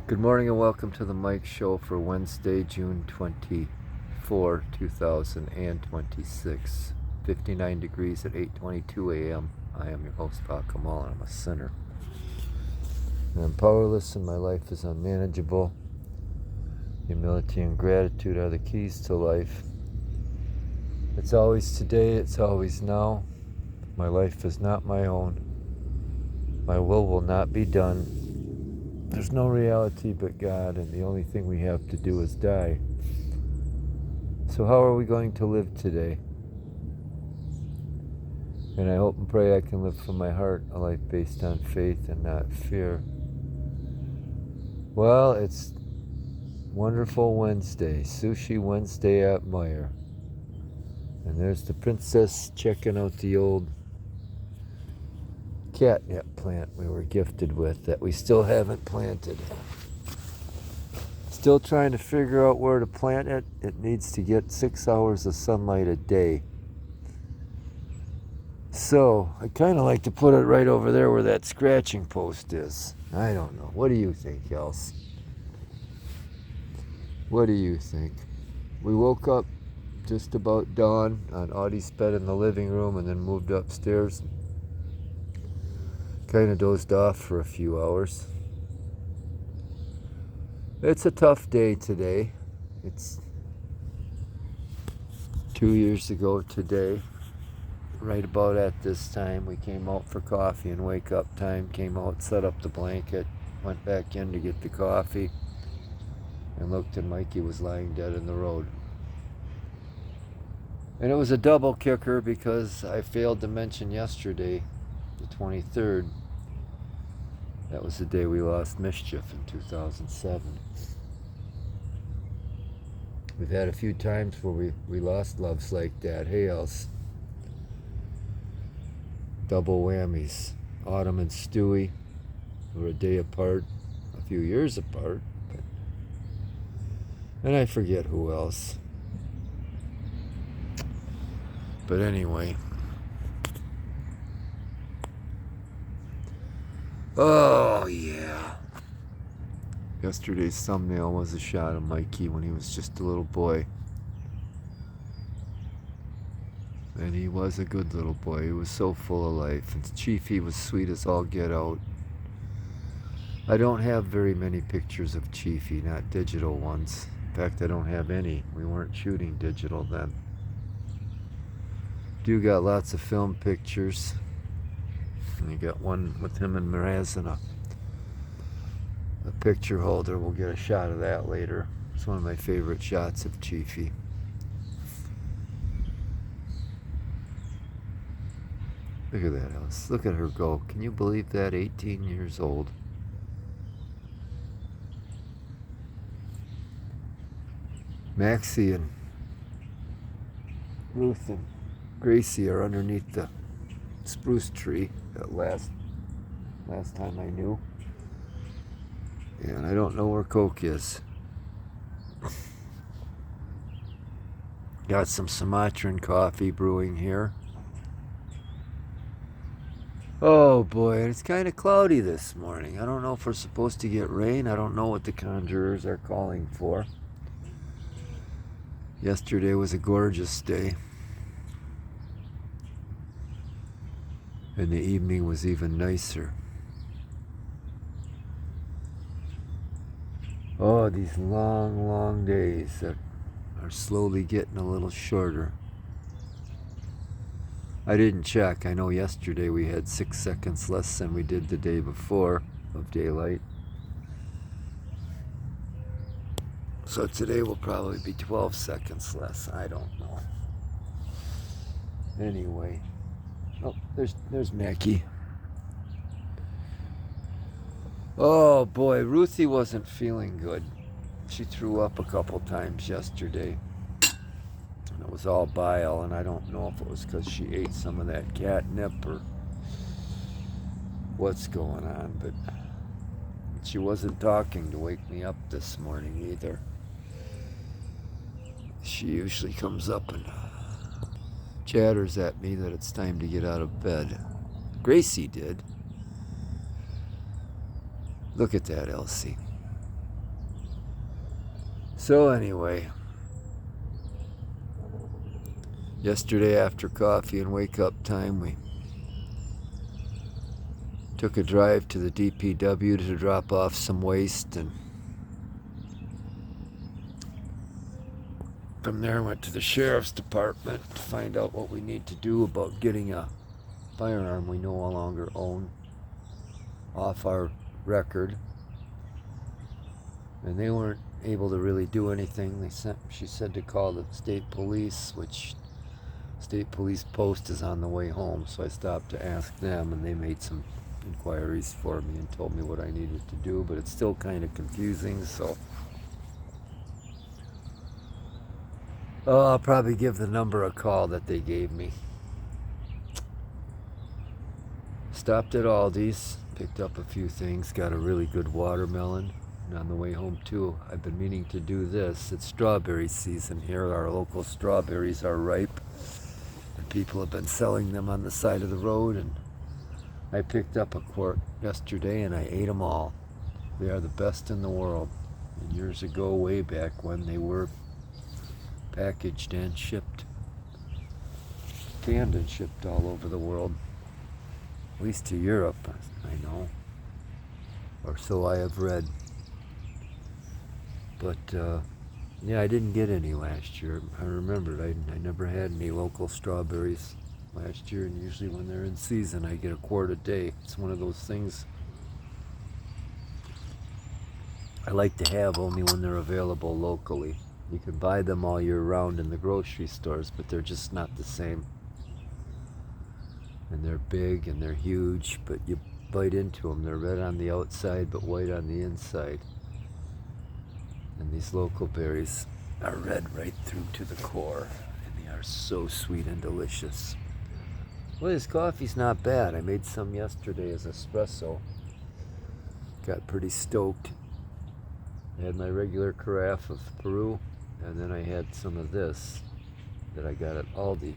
Good morning and welcome to the Mike Show for Wednesday, June 24, 2026. 59 degrees at 8:22 a.m. I am your host, Bob Kamal, and I'm a sinner. And I'm powerless and my life is unmanageable. Humility and gratitude are the keys to life. It's always today, it's always now. My life is not my own. My will not be done. There's no reality but God, and the only thing we have to do is die. So how are we going to live today? And I hope and pray I can live from my heart a life based on faith and not fear. Well, it's Wonderful Wednesday, Sushi Wednesday at Meijer. And there's the princess checking out the old catnip plant we were gifted with that we still haven't planted. Still trying to figure out where to plant it. It needs to get 6 hours of sunlight a day. So I kind of like to put it right over there where that scratching post is. I don't know. What do you think, Else? What do you think? We woke up just about dawn on Audie's bed in the living room and then moved upstairs. Kind of dozed off for a few hours. It's a tough day today. It's 2 years ago today. Right about at this time, we came out for coffee and wake up time. Came out, set up the blanket, went back in to get the coffee, and looked, and Mikey was lying dead in the road. And it was a double kicker because I failed to mention yesterday, the 23rd. That was the day we lost Mischief in 2007. We've had a few times where we lost loves like that. Hey, Else. Double whammies. Autumn and Stewie were a day apart, a few years apart. And I forget who else. But anyway. Oh, yeah. Yesterday's thumbnail was a shot of Mikey when he was just a little boy. And he was a good little boy. He was so full of life. And Chiefy was sweet as all get out. I don't have very many pictures of Chiefy, not digital ones. In fact, I don't have any. We weren't shooting digital then. Do got lots of film pictures. And you got one with him and Miraz in a picture holder. We'll get a shot of that later. It's one of my favorite shots of Chiefy. Look at that house. Look at her go. Can you believe that? 18 years old. Maxie and Ruth and Gracie are underneath the spruce tree that last time I knew. And I don't know where Coke is. Got some Sumatran coffee brewing here. Oh boy, it's kind of cloudy this morning. I don't know if we're supposed to get rain. I don't know what the conjurers are calling for. Yesterday was a gorgeous day. And the evening was even nicer. Oh, these long, long days that are slowly getting a little shorter. I didn't check. I know yesterday we had 6 seconds less than we did the day before of daylight. So today will probably be 12 seconds less. I don't know. Anyway. Oh, there's Mackie. Oh boy, Ruthie wasn't feeling good. She threw up a couple times yesterday. And it was all bile, and I don't know if it was because she ate some of that catnip or what's going on, but she wasn't talking to wake me up this morning either. She usually comes up and chatters at me that it's time to get out of bed. Gracie did. Look at that, Elsie. So anyway, yesterday after coffee and wake up time, we took a drive to the DPW to drop off some waste, and from there went to the sheriff's department to find out what we need to do about getting a firearm we no longer own off our record. And they weren't able to really do anything. She said to call the state police, which state police post is on the way home. So I stopped to ask them, and they made some inquiries for me and told me what I needed to do, but it's still kind of confusing. So I'll probably give the number a call that they gave me. Stopped at Aldi's, picked up a few things, got a really good watermelon. And on the way home too, I've been meaning to do this. It's strawberry season here. Our local strawberries are ripe, and people have been selling them on the side of the road, and I picked up a quart yesterday and I ate them all. They are the best in the world. And years ago, way back when, they were packaged and shipped, canned and shipped all over the world, at least to Europe, I know, or so I have read. But yeah, I didn't get any last year. I remembered I never had any local strawberries last year, and usually when they're in season I get a quart a day. It's one of those things I like to have only when they're available locally. You can buy them all year round in the grocery stores, but they're just not the same. And they're big and they're huge, but you bite into them. They're red on the outside but white on the inside. And these local berries are red right through to the core, and they are so sweet and delicious. Well, this coffee's not bad. I made some yesterday as espresso. Got pretty stoked. I had my regular carafe of Peru, and then I had some of this that I got at Aldi.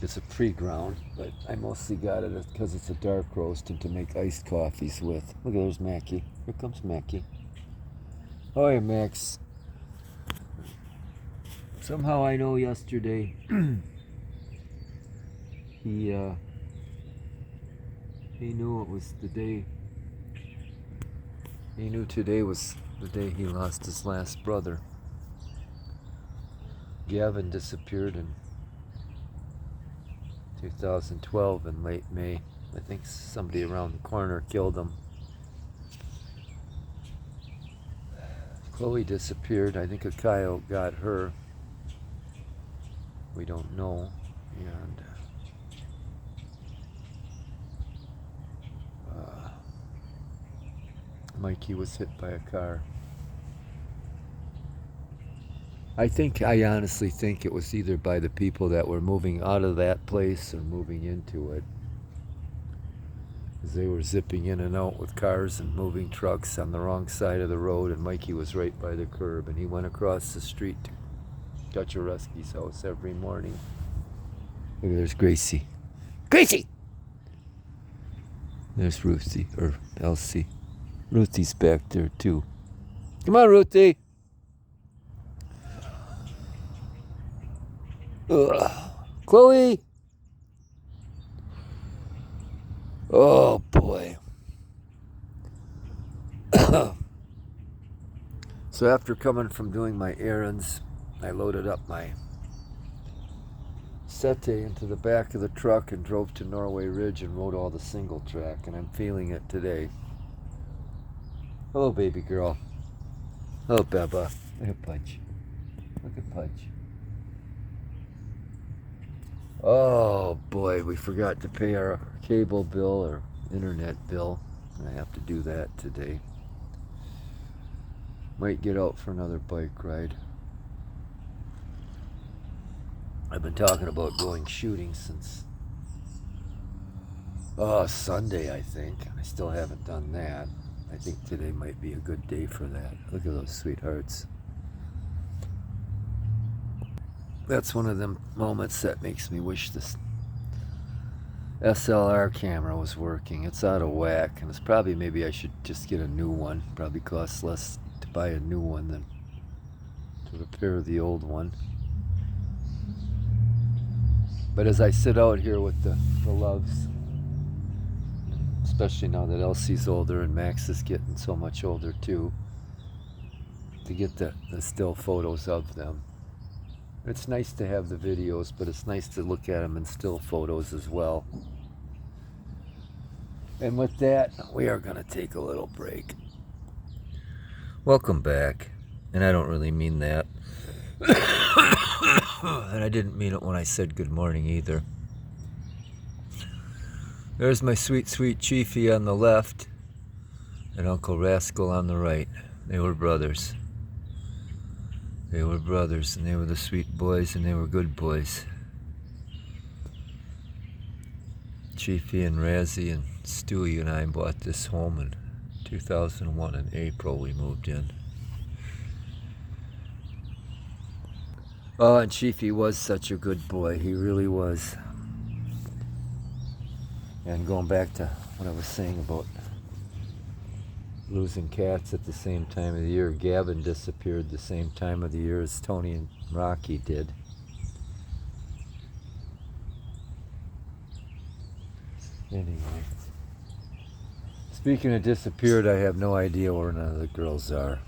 It's a pre-ground, but I mostly got it because it's a dark roast and to make iced coffees with. Look, there's Mackie. Here comes Mackie. Oh, hey, Max. Somehow I know yesterday he knew it was the day. He knew today was the day he lost his last brother. Gavin disappeared in 2012 in late May. I think somebody around the corner killed him. Chloe disappeared. I think a coyote got her. We don't know. And Mikey was hit by a car. I honestly think it was either by the people that were moving out of that place or moving into it. Because they were zipping in and out with cars and moving trucks on the wrong side of the road, and Mikey was right by the curb, and he went across the street to Kachareski's house every morning. Look, there's Gracie. Gracie! There's Ruthie, or Elsie. Ruthie's back there too. Come on, Ruthie! Ugh. Chloe! Oh boy. So after coming from doing my errands, I loaded up my Sete into the back of the truck and drove to Norway Ridge and rode all the single track, and I'm feeling it today. Hello, baby girl. Hello, Beba. Look at Punch. Look at Punch. Oh boy, we forgot to pay our cable bill or internet bill. I have to do that today. Might get out for another bike ride. I've been talking about going shooting since Sunday, I think. I still haven't done that. I think today might be a good day for that. Look at those sweethearts. That's one of them moments that makes me wish this SLR camera was working. It's out of whack, and it's probably, maybe I should just get a new one. Probably costs less to buy a new one than to repair the old one. But as I sit out here with the loves, especially now that Elsie's older and Max is getting so much older too, to get the still photos of them. It's nice to have the videos, but it's nice to look at them in still photos as well. And with that, we are going to take a little break. Welcome back. And I don't really mean that. And I didn't mean it when I said good morning either. There's my sweet, sweet Chiefy on the left and Uncle Rascal on the right. They were brothers. They were brothers, and they were the sweet boys, and they were good boys. Chiefy and Razzie and Stewie and I bought this home in 2001. In April we moved in. Oh, and Chiefy was such a good boy. He really was. And going back to what I was saying about losing cats at the same time of the year, Gavin disappeared the same time of the year as Tony and Rocky did. Anyway, speaking of disappeared, I have no idea where none of the girls are.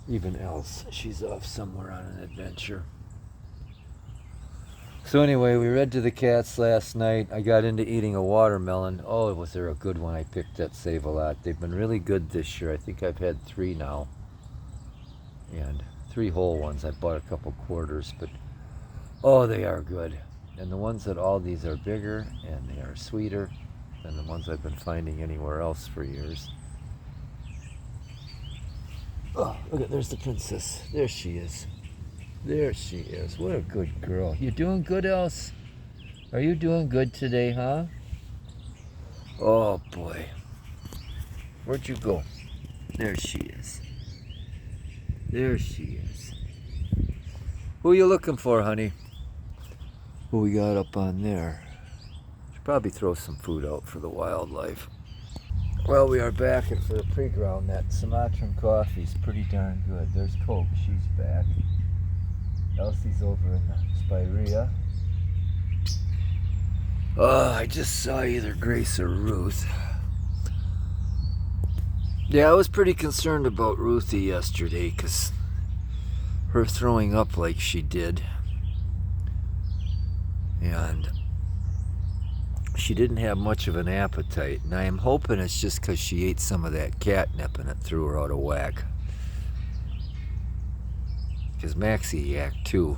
Even Else, she's off somewhere on an adventure. So anyway, we read to the cats last night. I got into eating a watermelon. Oh, was there a good one I picked at Save-A-Lot. They've been really good this year. I think I've had 3 now. And 3 whole ones. I bought a couple quarters, but oh, they are good. And the ones at Aldi's are bigger and they are sweeter than the ones I've been finding anywhere else for years. Oh, look at, there's the princess. There she is. There she is. What a good girl. You doing good, Else? Are you doing good today, huh? Oh, boy. Where'd you go? There she is. There she is. Who are you looking for, honey? Who we got up on there? Should probably throw some food out for the wildlife. Well, we are back for the pre-ground. That Sumatran coffee's pretty darn good. There's Coke. She's back. Elsie's over in the Spirea. Oh, I just saw either Grace or Ruth. Yeah, I was pretty concerned about Ruthie yesterday because her throwing up like she did. And she didn't have much of an appetite. And I am hoping it's just because she ate some of that catnip and it threw her out of whack. Because Maxie yacked too.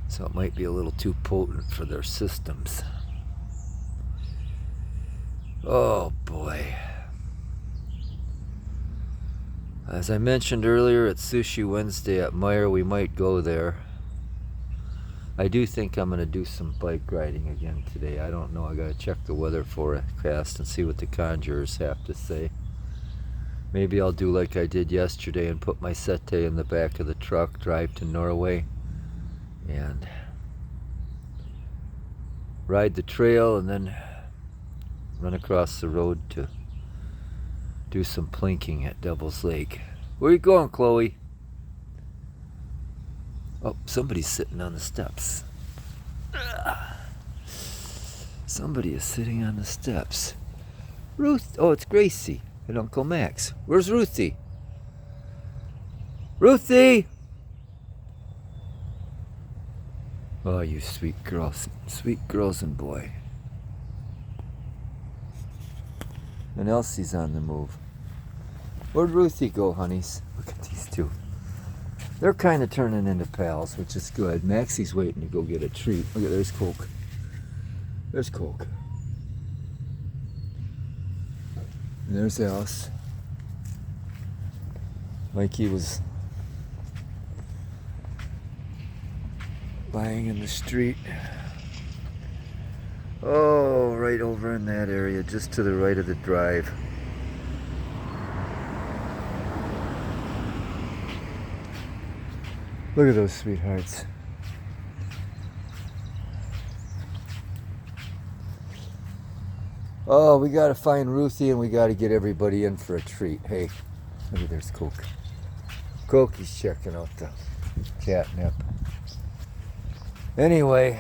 So it might be a little too potent for their systems. Oh boy. As I mentioned earlier, it's Sushi Wednesday at Meijer. We might go there. I do think I'm going to do some bike riding again today. I don't know. I got to check the weather forecast and see what the conjurers have to say. Maybe I'll do like I did yesterday and put my settee in the back of the truck, drive to Norway, and ride the trail and then run across the road to do some plinking at Devil's Lake. Where are you going, Chloe? Oh, somebody's sitting on the steps. Somebody is sitting on the steps. Ruth, oh, it's Gracie and Uncle Max. Where's Ruthie? Ruthie! Oh, you sweet girls and boy. And Elsie's on the move. Where'd Ruthie go, honeys? Look at these two. They're kind of turning into pals, which is good. Maxie's waiting to go get a treat. Look at, there's Coke. There's Coke. And there's Alice. Mikey was lying in the street. Oh, right over in that area, just to the right of the drive. Look at those sweethearts. Oh, we gotta find Ruthie and we gotta get everybody in for a treat. Hey, maybe there's Coke. Coke's checking out the catnip. Anyway,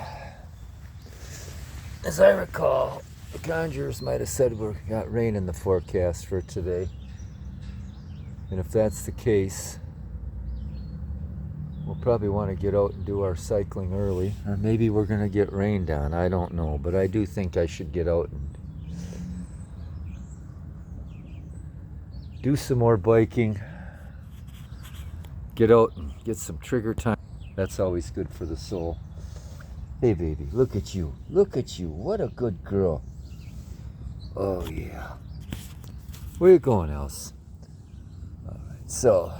as I recall, the conjurers might have said we got rain in the forecast for today. And if that's the case, we'll probably want to get out and do our cycling early. Or maybe we're going to get rained on. I don't know. But I do think I should get out and do some more biking. Get out and get some trigger time. That's always good for the soul. Hey, baby, look at you. Look at you. What a good girl. Oh, yeah. Where you going, Else? All right, so,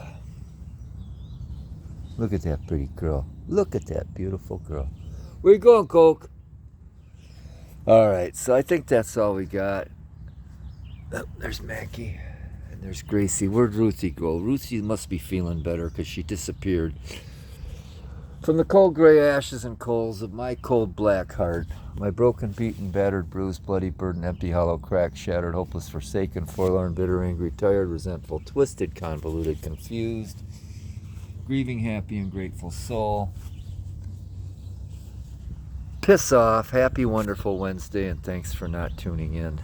look at that pretty girl. Look at that beautiful girl. Where you going, Coke? All right, so I think that's all we got. Oh, there's Mackie. And there's Gracie. Where'd Ruthie go? Ruthie must be feeling better because she disappeared. From the cold gray ashes and coals of my cold black heart, my broken, beaten, battered, bruised, bloody, burdened, empty, hollow, cracked, shattered, hopeless, forsaken, forlorn, bitter, angry, tired, resentful, twisted, convoluted, confused, grieving, happy, and grateful soul. Piss off. Happy, wonderful Wednesday, and thanks for not tuning in.